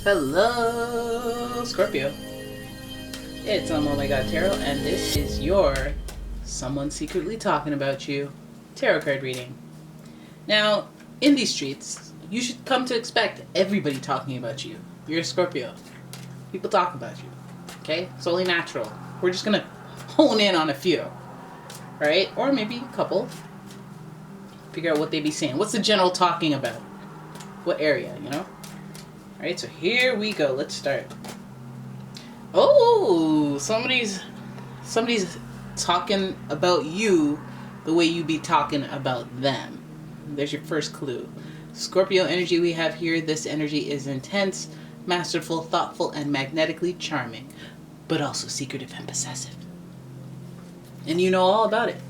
Hello, Scorpio. It's umomgtarot, and this is your Someone Secretly Talking About You tarot card reading. Now, in these streets, you should come to expect everybody talking about you. You're a Scorpio. People talk about you. Okay? It's only natural. We're just gonna hone in on a few. Right? Or maybe a couple. Figure out what they be saying. What's the general talking about? What area, you know? Alright, so here we go. Let's start. Oh, somebody's talking about you the way you be talking about them. There's your first clue. Scorpio energy we have here. This energy is intense, masterful, thoughtful, and magnetically charming, but also secretive and possessive. And you know all about it.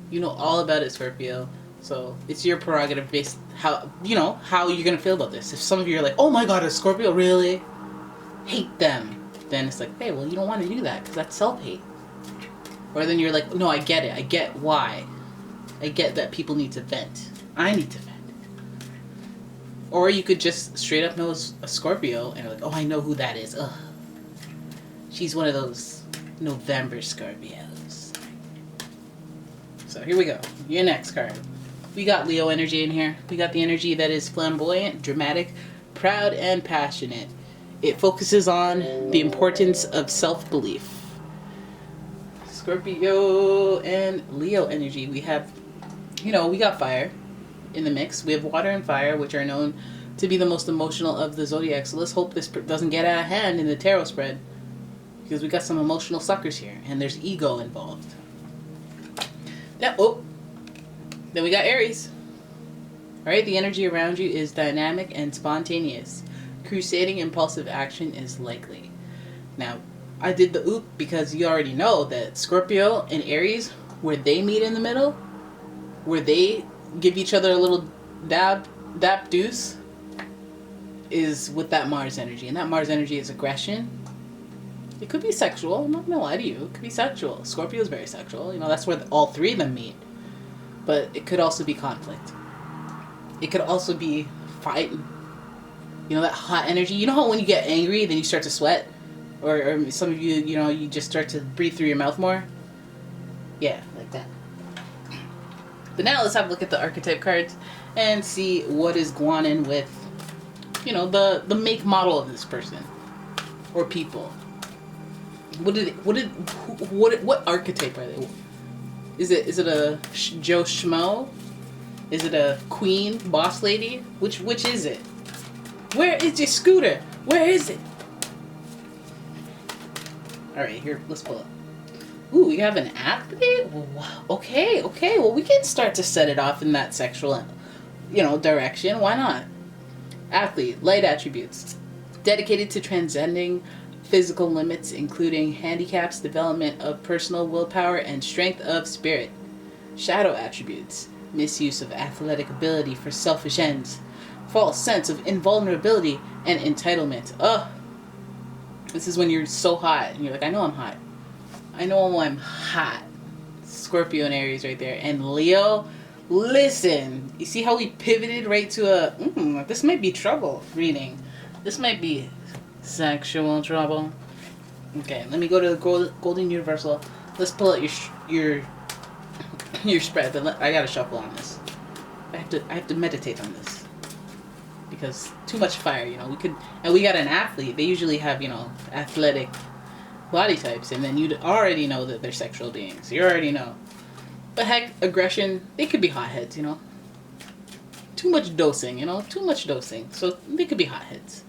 You know all about it, Scorpio. So it's your prerogative based how you're gonna feel about this. If some of you are like, oh my god, a Scorpio, really? Hate them. Then it's like, hey, well, you don't want to do that because that's self-hate. Or then you're like, no, I get it. I get why. I get that people need to vent. I need to vent. Or you could just straight up know a Scorpio and you're like, oh, I know who that is. Ugh. She's one of those November Scorpios. So here we go. Your next card. We got Leo energy in here. We got the energy that is flamboyant, dramatic, proud, and passionate. It focuses on the importance of self-belief. Scorpio and Leo energy. We have, we got fire in the mix. We have water and fire, which are known to be the most emotional of the zodiac. So let's hope this doesn't get out of hand in the tarot spread, because we got some emotional suckers here, and there's ego involved. Then we got Aries. Alright, the energy around you is dynamic and spontaneous. Crusading impulsive action is likely. Now, I did the oop because you already know that Scorpio and Aries, where they meet in the middle, where they give each other a little dap deuce, is with that Mars energy. And that Mars energy is aggression. It could be sexual. I'm not going to lie to you. It could be sexual. Scorpio is very sexual. That's where all three of them meet. But it could also be conflict. It could also be fighting. That hot energy. You know how when you get angry, then you start to sweat? Or some of you, you just start to breathe through your mouth more? Yeah, like that. But now let's have a look at the archetype cards and see what is going on with, the make model of this person. Or people. What archetype are they? Is it a Joe Schmo? Is it a queen, boss lady? Which is it? Where is your scooter? Where is it? Alright, here, let's pull it. Ooh, we have an athlete? Okay. Well, we can start to set it off in that sexual, direction. Why not? Athlete, light attributes. Dedicated to transcending physical limits, including handicaps, development of personal willpower, and strength of spirit. Shadow attributes. Misuse of athletic ability for selfish ends. False sense of invulnerability and entitlement. This is when you're so hot and you're like, I know I'm hot. I know I'm hot. Scorpio and Aries right there. And Leo, listen. You see how we pivoted right to this might be trouble reading. This might be sexual trouble. Okay, let me go to the Golden Universal. Let's pull out your spread. I gotta shuffle on this. I have to meditate on this because too much fire. We got an athlete. They usually have athletic body types, and then you'd already know that they're sexual beings. You already know. But heck, aggression. They could be hotheads. Too much dosing. Too much dosing. So they could be hotheads.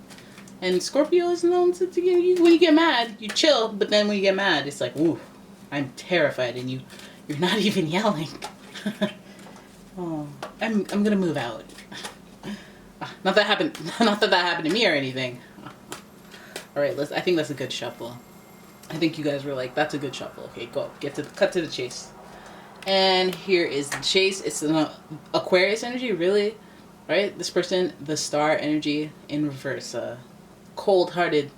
And Scorpio is known to when you get mad, you chill, but then when you get mad, it's like, ooh, I'm terrified, and you're not even yelling. Oh, I'm gonna move out. Not that happened to me or anything. All right, I think that's a good shuffle. I think you guys were like, that's a good shuffle. Okay, go cut to the chase. And here is the chase. It's an Aquarius energy, really, right? This person, the star energy in reverse. Cold-hearted,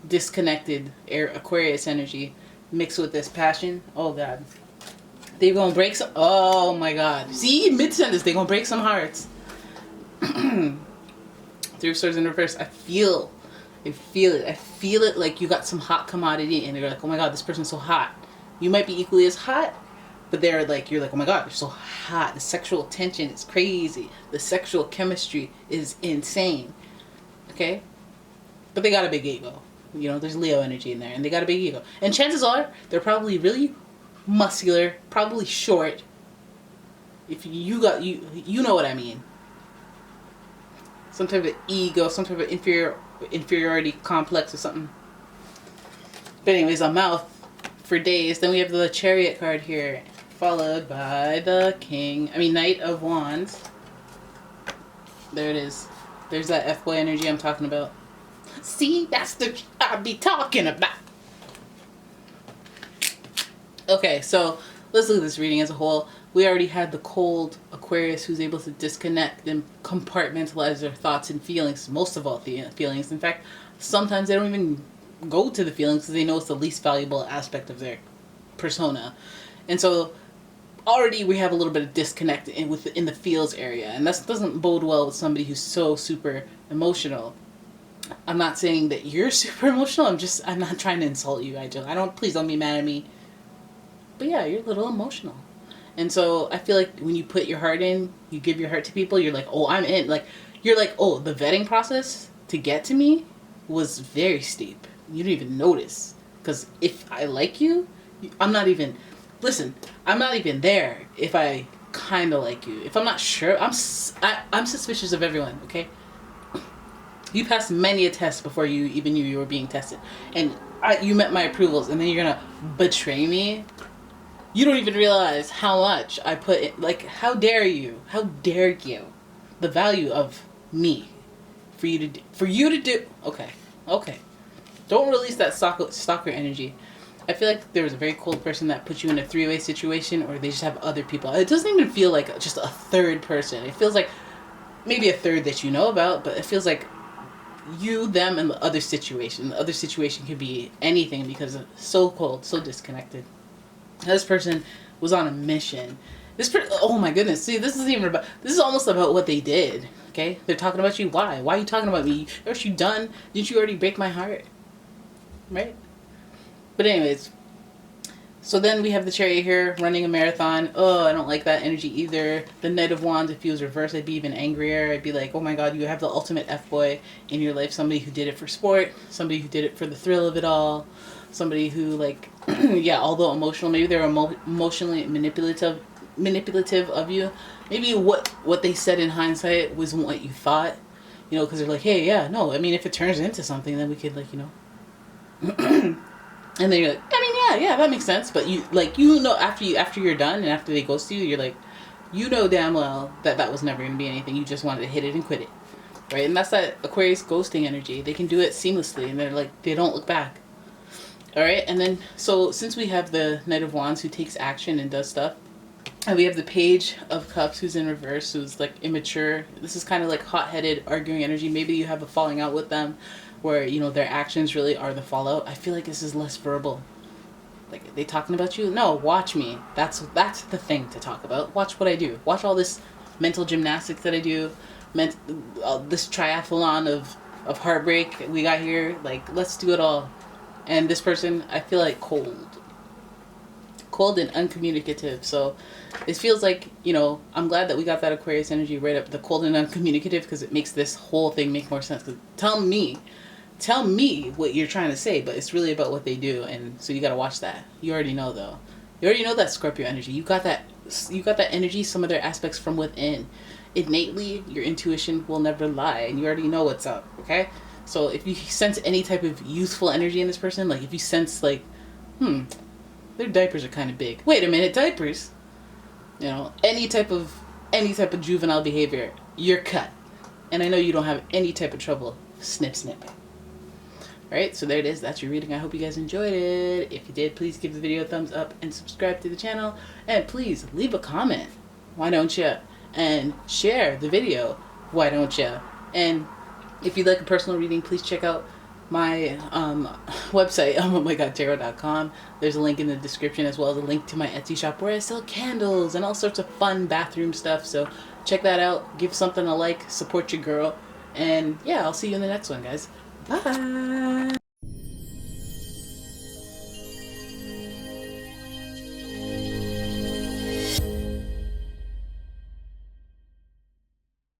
disconnected Aquarius energy mixed with this passion. Oh god, they're gonna break some. Oh my god, see, mid-sentence they're gonna break some hearts. Three of Swords in reverse. I feel I feel it. I feel it like you got some hot commodity and you're like, oh my god, this person's so hot. You might be equally as hot, but they're like, you're like, oh my god, they're so hot. The sexual tension is crazy. The sexual chemistry is insane. Okay? But they got a big ego. You know, there's Leo energy in there, and they got a big ego. And chances are, they're probably really muscular, probably short. If you got, you know what I mean. Some type of ego, some type of inferiority complex or something. But anyways, I'm out for days. Then we have the Chariot card here, followed by the Knight of Wands. There it is. There's that F-boy energy I'm talking about. See, that's the I be talking about. Okay, so let's look at this reading as a whole. We already had the cold Aquarius who's able to disconnect and compartmentalize their thoughts and feelings. Most of all, the feelings. In fact, sometimes they don't even go to the feelings because they know it's the least valuable aspect of their persona. And so already we have a little bit of disconnect in the feels area. And that doesn't bode well with somebody who's so super emotional. I'm not saying that you're super emotional. I'm not trying to insult you. Please don't be mad at me. But yeah, you're a little emotional. And so I feel like when you put your heart in, you give your heart to people, you're like, oh, I'm in. Like, you're like, oh, the vetting process to get to me was very steep. You don't even notice. Because if I like you, I'm not even there if I kind of like you. If I'm not sure, I'm suspicious of everyone, okay? You passed many a test before you even knew you were being tested. And you met my approvals, and then you're going to betray me? You don't even realize how much I put in. Like, how dare you? How dare you? The value of me. For you to do. Okay. Don't release that stalker energy. I feel like there was a very cold person that put you in a three-way situation, or they just have other people. It doesn't even feel like just a third person. It feels like maybe a third that you know about, but it feels like you, them, and the other situation. The other situation could be anything because it's so cold, so disconnected. This person was on a mission. Oh my goodness. See, this is almost about what they did. Okay? They're talking about you. Why? Why are you talking about me? Aren't you done? Didn't you already break my heart? Right? But anyways. So then we have the Chariot here running a marathon. Oh, I don't like that energy either. The Knight of Wands, if he was reversed, I'd be even angrier. I'd be like, oh my god, you have the ultimate F-boy in your life. Somebody who did it for sport. Somebody who did it for the thrill of it all. Somebody who, like, yeah, although emotional, maybe they're emotionally manipulative of you. Maybe what they said in hindsight wasn't what you thought, you know, because they're like, hey, yeah, no, I mean, if it turns into something, then we could, like, you know. And then you're like, I mean, yeah, that makes sense. But you, like, you know, after you're done and after they ghost you, you're like, you know damn well that was never going to be anything. You just wanted to hit it and quit it, right? And that's that Aquarius ghosting energy. They can do it seamlessly, and they're like, they don't look back. All right, and then, so since we have the Knight of Wands who takes action and does stuff, and we have the Page of Cups who's in reverse, who's like immature. This is kind of like hot-headed, arguing energy. Maybe you have a falling out with them where, you know, their actions really are the fallout. I feel like this is less verbal. Like, are they talking about you? No, watch me. That's the thing to talk about. Watch what I do. Watch all this mental gymnastics that I do. This triathlon of heartbreak we got here. Like, let's do it all. And this person, I feel like cold and uncommunicative. So it feels like, you know, I'm glad that we got that Aquarius energy right up the cold and uncommunicative, because it makes this whole thing make more sense. 'Cause tell me what you're trying to say, but it's really about what they do. And so you got to watch that. You already know, though. You already know that Scorpio energy. You got that energy, some of their aspects from within. Innately, your intuition will never lie, and you already know what's up, okay? So if you sense any type of youthful energy in this person, like if you sense like, their diapers are kind of big. Wait a minute, diapers? You know, any type of juvenile behavior, you're cut. And I know you don't have any type of trouble. Snip, snip. Alright, so there it is. That's your reading. I hope you guys enjoyed it. If you did, please give the video a thumbs up and subscribe to the channel. And please leave a comment. Why don't you? And share the video. Why don't you? And if you'd like a personal reading, please check out my website, umomgtarot.com. There's a link in the description, as well as a link to my Etsy shop where I sell candles and all sorts of fun bathroom stuff. So check that out. Give something a like. Support your girl. And yeah, I'll see you in the next one, guys. Bye.